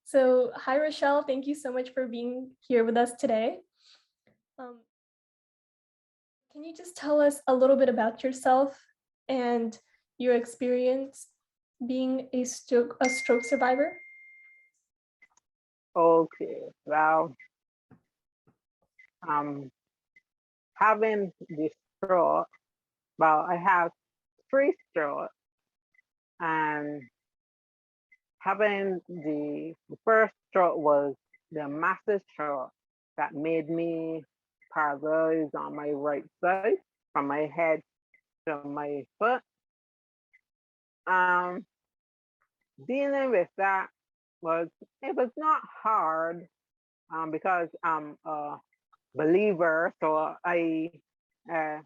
So, hi, Rochelle. Thank you so much for being here with us today. Um, can you just tell us a little bit about yourself and your experience being a stroke survivor? Okay, well, um, having the stroke, well, I have three strokes, and having the first stroke was the massive stroke that made me paralyzed on my right side, from my head to my foot. Um, Dealing with that was it was not hard because I'm a believer, so I uh,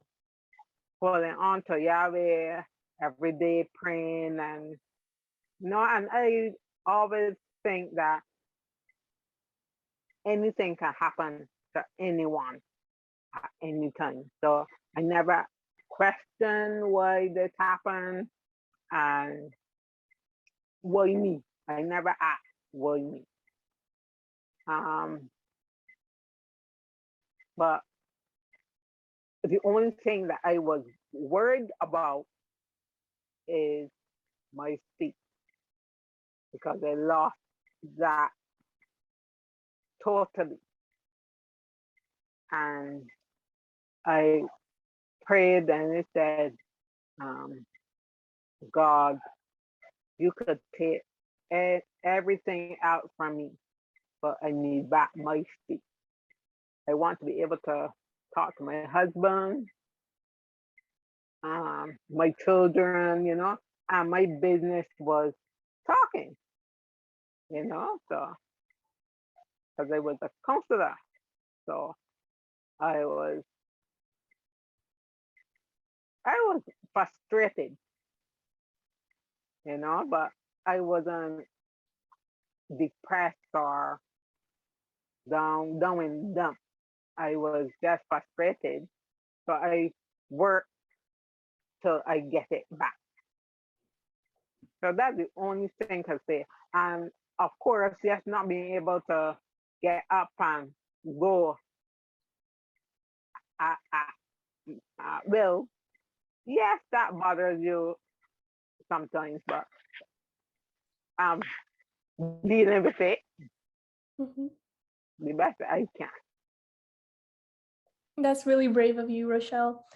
holding on to Yahweh every day, praying, and and I always think that anything can happen to anyone at any time. So I never question why this happened and why me. I never ask why me. Um, but the only thing that I was worried about is my speech because I lost that totally. And I prayed and it said, um, God, you could take everything out from me, but I need back my speech. I want to be able to talk to my husband, my children, and my business was talking, so because I was a counselor. So I was I was frustrated, but I wasn't depressed or down and dumb. I was just frustrated. So I worked till I get it back. So that's the only thing I say. And of course, just not being able to get up and go well, yes, that bothers you sometimes, but I'm dealing with it Mhm. the best I can. That's really brave of you, Rochelle.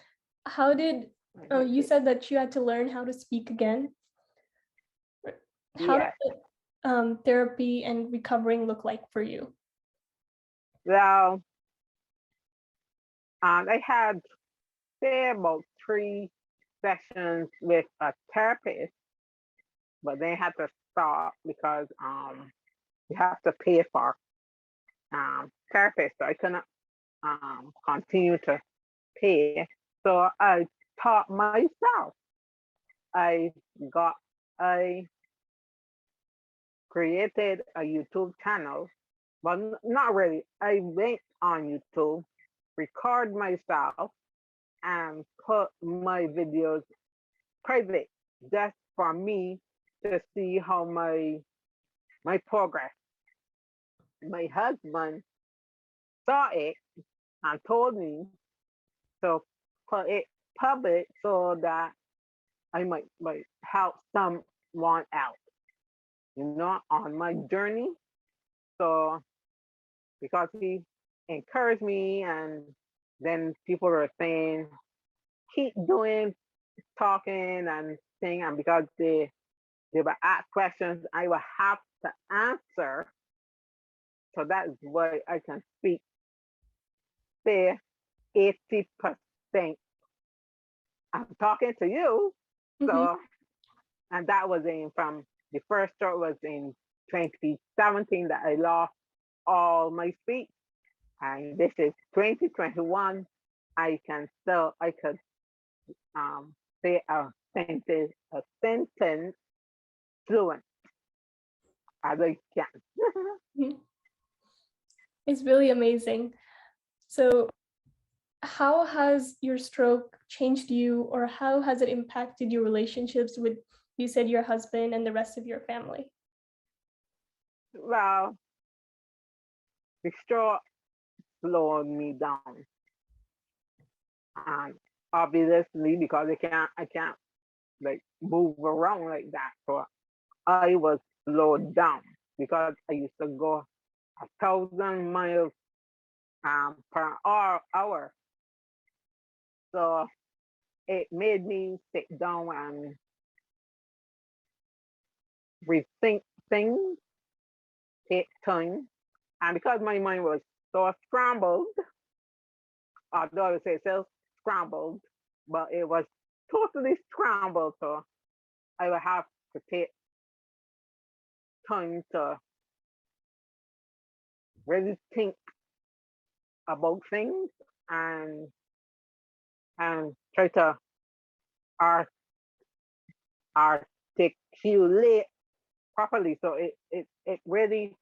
How did you Okay. said that you had to learn how to speak again? How Yes. did therapy and recovering look like for you? Well, I had say about 3 sessions with a therapist, but they had to stop because you have to pay for therapist. So I couldn't continue to pay. So I taught myself. I got I created a YouTube channel, but not really. I went on YouTube, record myself, and put my videos private just for me to see how my progress. My husband saw it and told me to put it public so that I might help someone out, on my journey. So because he encouraged me, and then people were saying, keep doing, talking and saying, and because they were asked questions, I will have to answer. So that is why I can speak, say 80%. I'm talking to you. Mhm. So, and that was from the first stroke was in 2017 that I lost all my speech. And this is 2021. I could say a sentence fluent as I can. Mhm. It's really amazing. So, how has your stroke changed you, or how has it impacted your relationships with, you said, your husband and the rest of your family? Well, the straw slowed me down, and obviously because I can't like move around like that, so I was slowed down because I used to go 1,000 miles per hour. So it made me sit down and rethink things, take time. And because my mind was so scrambled, although I would say so scrambled, but it was totally scrambled. So I would have to take time to really think about things and try to art- articulate properly. So it really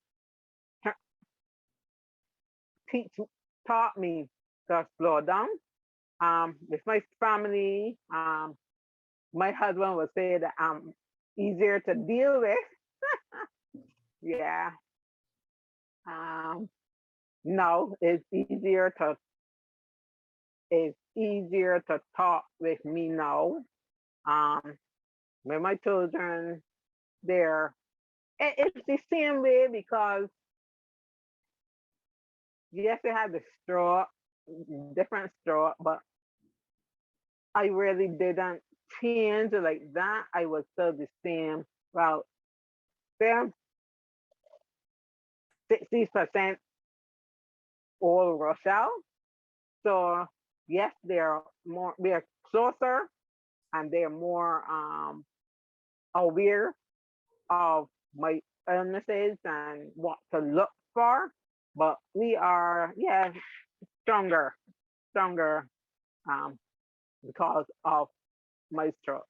teach taught me to slow down. With my family, my husband would say that I'm easier to deal with. Yeah. Um, no, it's easier to talk with me now. Um, with my children, they're it's the same way because yes, they had the straw, different straw, but I really didn't change like that. I was still the same. Well, they're 60% all Rochelle. So yes, they're closer and they're more aware of my illnesses and what to look for. But we are, yeah, stronger, stronger um, because of my stroke.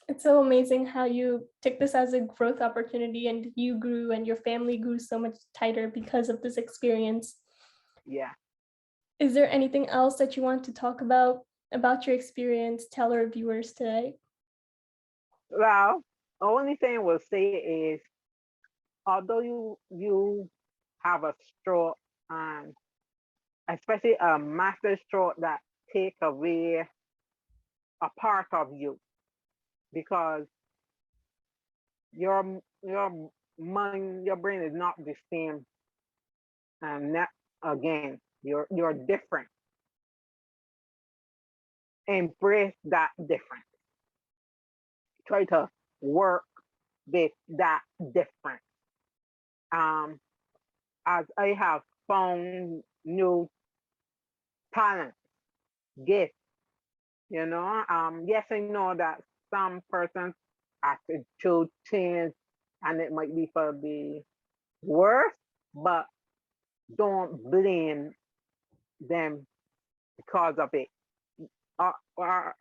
It's so amazing how you took this as a growth opportunity and you grew and your family grew so much tighter because of this experience. Yeah. Is there anything else that you want to talk about your experience, tell our viewers today? Well, the only thing we'll say is, although you have a stroke, and especially a master stroke that take away a part of you, because your mind, your brain is not the same, and that again, you're different. Embrace that difference. Try to work with that difference. Um, as I have found new talent, gifts, yes, I know that some persons attitude change and it might be for the worse, but don't blame them because of it. Our, our,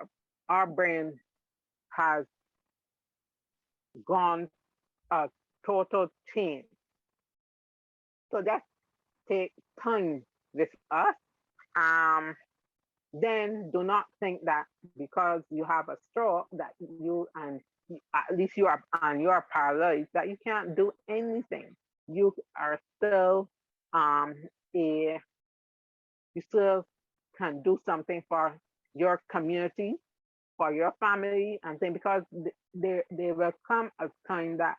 our brain has gone a total change. So that take time with us. Um, then do not think that because you have a stroke that at least you are paralyzed that you can't do anything. You are still um a you still can do something for your community, for your family, and things because they will come a time that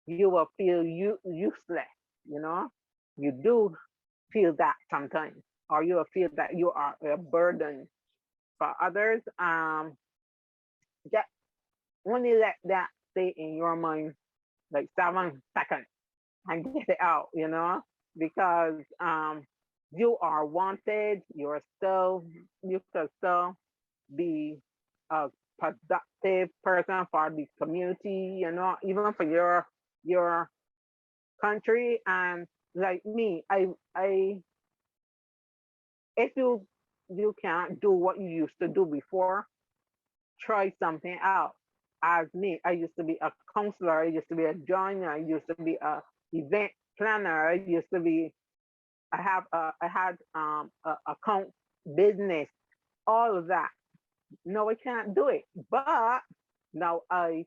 you will feel useless. You know, you do feel that sometimes, or you will feel that you are a burden for others. Just only let that stay in your mind like 7 seconds and get it out, because you are wanted. You can still be a productive person for the community, even for your country. And like me, I if you can't do what you used to do before, try something out. As me, I used to be a counselor, I used to be a joiner, I used to be a event planner, I had account business, all of that. No, I can't do it. But now I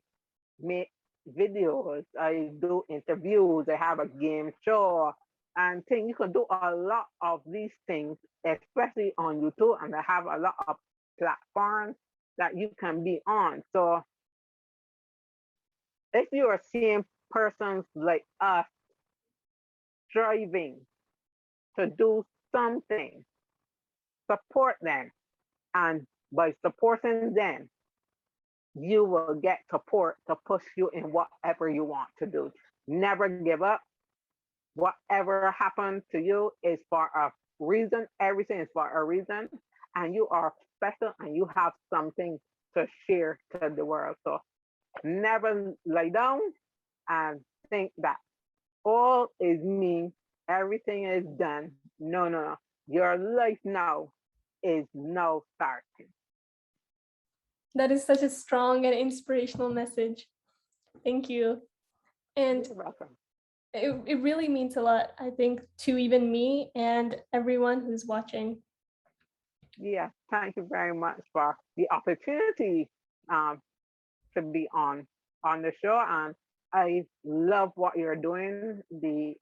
make videos, I do interviews, I have a game show, and thing. You can do a lot of these things, especially on YouTube, and I have a lot of platforms that you can be on. So if you are seeing persons like us striving to do something, support them. And by supporting them, you will get support to push you in whatever you want to do. Never give up. Whatever happened to you is for a reason. Everything is for a reason. And you are special and you have something to share to the world. So never lie down and think that all is me, everything is done. No, no, no. Your life now is now starting. That is such a strong and inspirational message. Thank you. And You're welcome. it really means a lot, I think, to even me and everyone who's watching. Yeah, thank you very much for the opportunity um, to be on the show, and I love what you're doing. The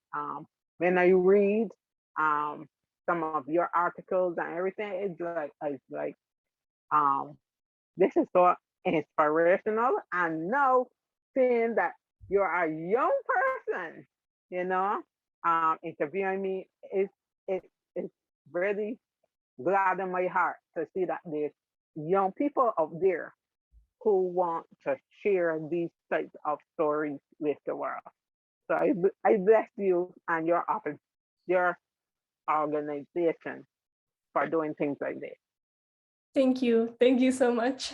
when I read um, some of your articles and everything, it's like um, this is so inspirational. And now seeing that you're a young person, you know, interviewing me is really glad in my heart to see that there's young people out there who want to share these types of stories with the world. So I bless you and your organization for doing things like this. Thank you. Thank you so much.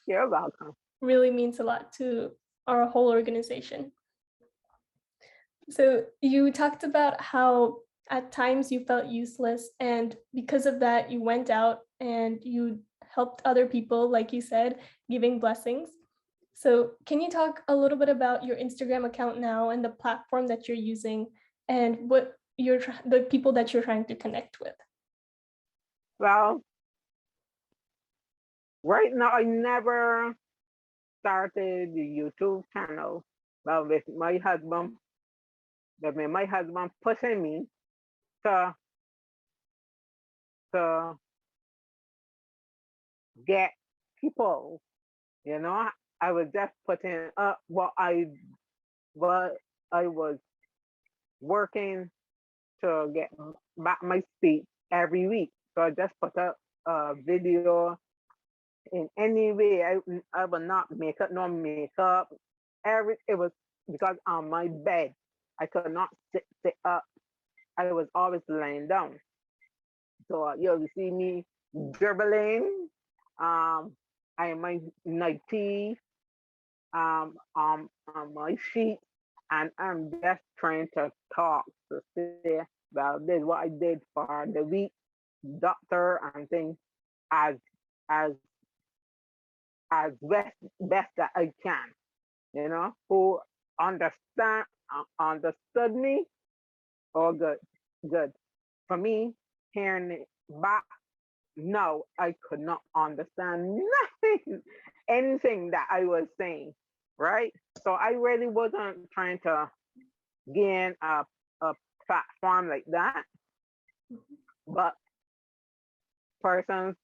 You're welcome. Really means a lot to our whole organization. So you talked about how at times you felt useless, and because of that, you went out and you helped other people, like you said, giving blessings. So can you talk a little bit about your Instagram account now and the platform that you're using and what the people that you're trying to connect with? Well, right now I never started the YouTube channel. Well, with my husband pushing me to to get people, you know, I was just putting up what I was working to get back my speech every week. So I just put up a video in any way. I will not make up no makeup. It was because on my bed I could not sit up. I was always laying down. So you'll see me dribbling. I might night tea on my sheet, and I'm just trying to talk to say, well, this is what I did for the week, doctor and things as as as best that I can, who understood me. Oh, good, good. For me, hearing it back, no, I could not understand nothing, anything that I was saying, right? So I really wasn't trying to gain a platform like that, but persons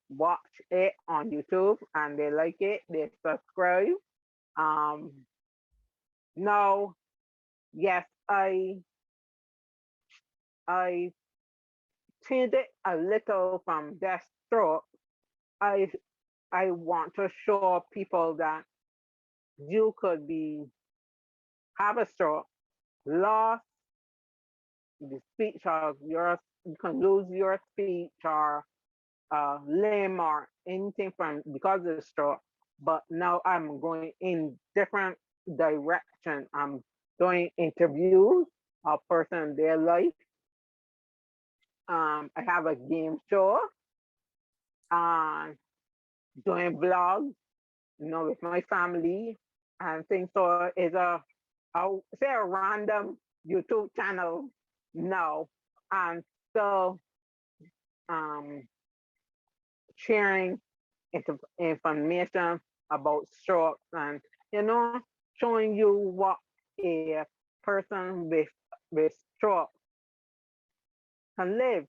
watch it on YouTube and they like it, they subscribe. Um, no, yes, I changed it a little from death stroke. I I want to show people that you could be have a stroke, lost the speech of yours, you can lose your speech or limb or anything from because of the stroke. But now I'm going in different direction. I'm doing interviews of person in their life. I have a game show, uh, doing vlogs, with my family and things. So it's I'll say a random YouTube channel now. And so um, sharing information about strokes and, you know, showing you what a person with stroke can live,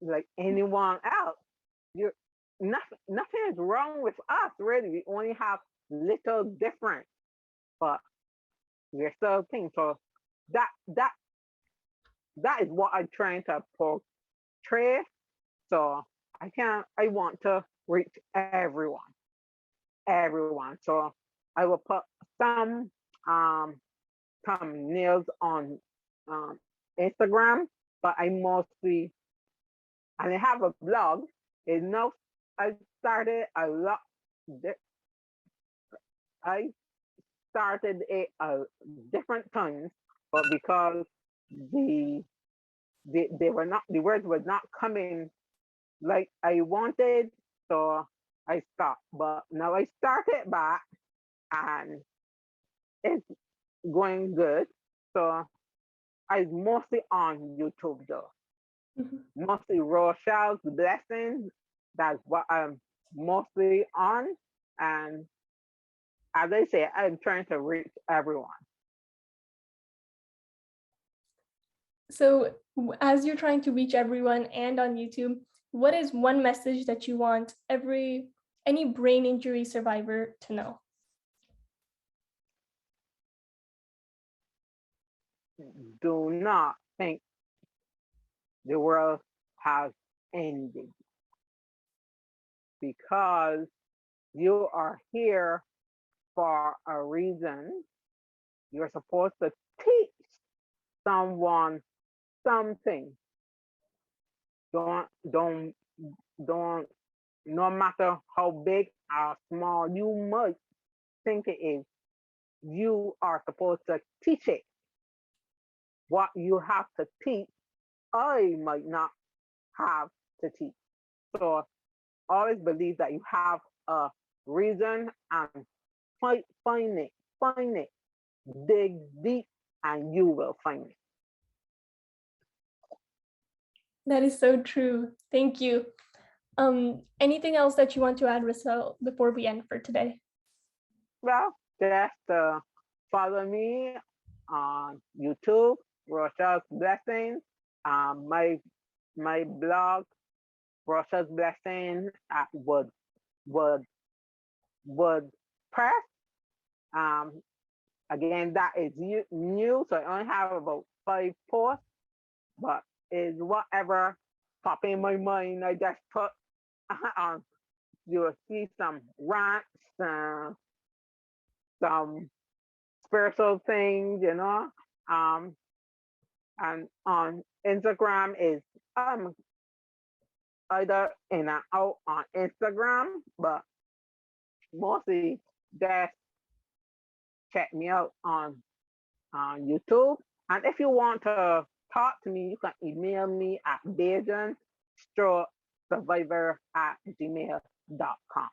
like anyone else. You nothing is wrong with us really. We only have little difference, but we're still things. So that that that is what I'm trying to portray. So I want to reach everyone. So I will put some um thumbnails on um Instagram, but I mostly and I have a blog. You know, I started a lot. I started it different times, but because the they were not the words were not coming like I wanted, so I stopped. But now I started back, and it's going good. So I mostly on YouTube though, Mhm. mostly Rochelle's blessings. That's what I'm mostly on, and as I say, I'm trying to reach everyone. So, as you're trying to reach everyone and on YouTube, what is one message that you want any brain injury survivor to know? Do not think the world has ended because you are here for a reason. You're supposed to teach someone something. Don't don't no matter how big or small you might think it is, you are supposed to teach it. What you have to teach, I might not have to teach. So always believe that you have a reason and find it, dig deep, and you will find it. That is so true. Thank you. Anything else that you want to add, Rochelle, before we end for today? Well, just follow me on YouTube, Rochelle's Blessings, my blog, Rochelle's Blessings at Wood WordPress. Um, Again, that is new, so I only have about 5 posts, but is whatever pop in my mind. I just put on. You will see some rants, some spiritual things, Um, and on Instagram is either in and out on Instagram, but mostly just check me out on YouTube. And if you want to talk to me, you can email me at BajanStrokeSurvivor@gmail.com.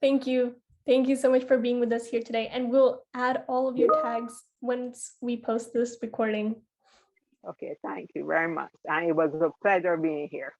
Thank you. Thank you so much for being with us here today. And we'll add all of your tags once we post this recording. Okay, thank you very much. And it was a pleasure being here.